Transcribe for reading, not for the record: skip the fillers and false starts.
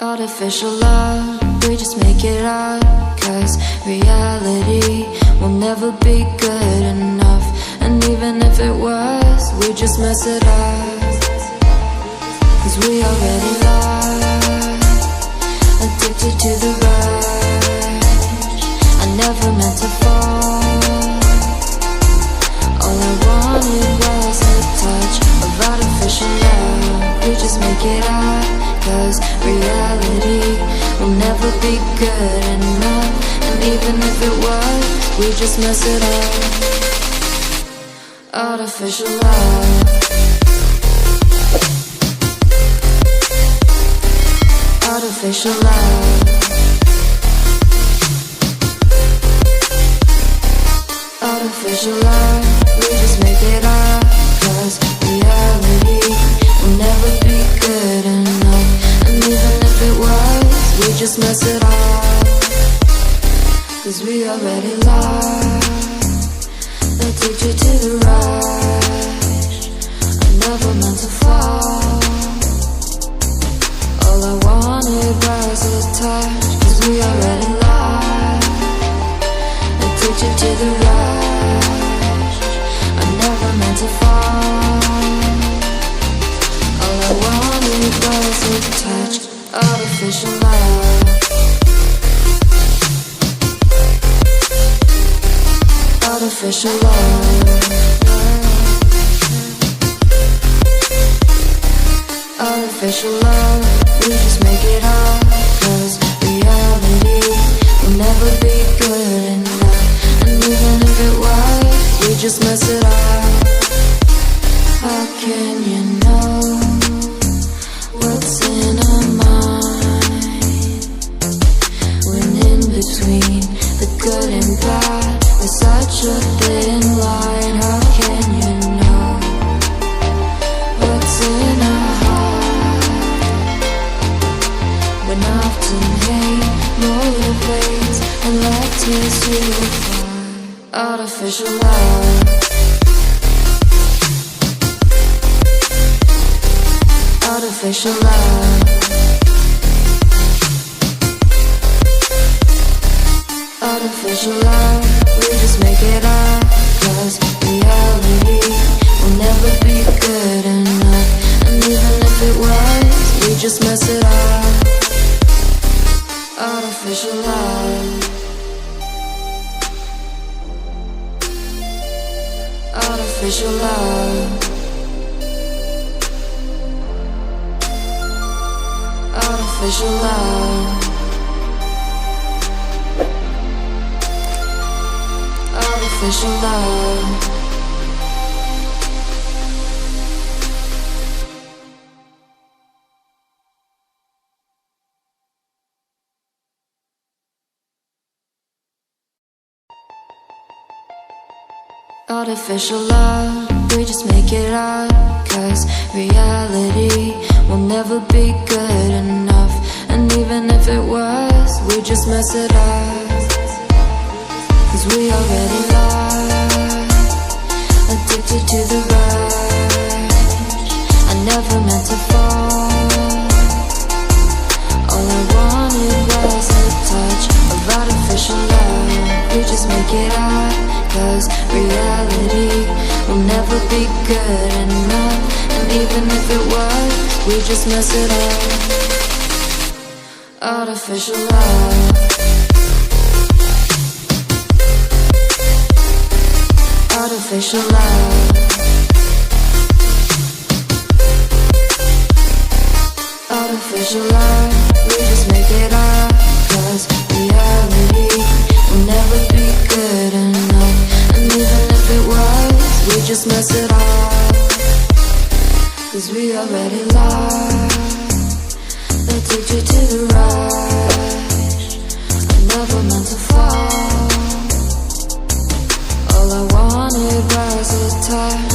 Artificial love, we just make it up, 'cause reality will never be good enough. And even if it was, we just mess it up, 'cause we already lost, addicted to the rush. I never meant to fall. All I wanted was a touch of artificial love. We just make it up, 'cause reality will never be good enough. And even if it was, we just mess it up. Artificial love. Artificial love. Artificial love. We just make it up, 'cause reality will never be good enough. And even if it was, we just mess it up, 'cause we already lost, addicted to the rush. I never meant to fall. All I wanted was a touch, 'cause we already lost, addicted to the rush. I never meant to fall. All I wanted was a touch. Artificial love. Artificial love. Artificial love. We just make it up, 'cause reality will never be good enough. And even if it was, we just mess it up. How can you know what's in our mind, when in between the good and bad there's such a thin line? How can you know what's in our heart, when often hate motivates and love tears you apart? Artificial love. Artificial love. Artificial love. We just make it up, 'cause reality will never be good enough. And even if it was, we just mess it up. Artificial love. Artificial love. Artificial love. Artificial love. Artificial love, we just make it up, 'cause reality will never be good enough. And even if it was, we just mess it up, 'cause we already lost, addicted to the rush. I never meant to fall. All I wanted was a touch of artificial love. We just make it up, 'cause reality will never be good enough. And even if it was, we just mess it up. Artificial love. Artificial love. Artificial love. We just make it up, 'cause reality will never be good enough. And even if it was, we just mess it up, 'cause we already lost, addicted to the rush. I never meant to fall. All I wanted was a touch,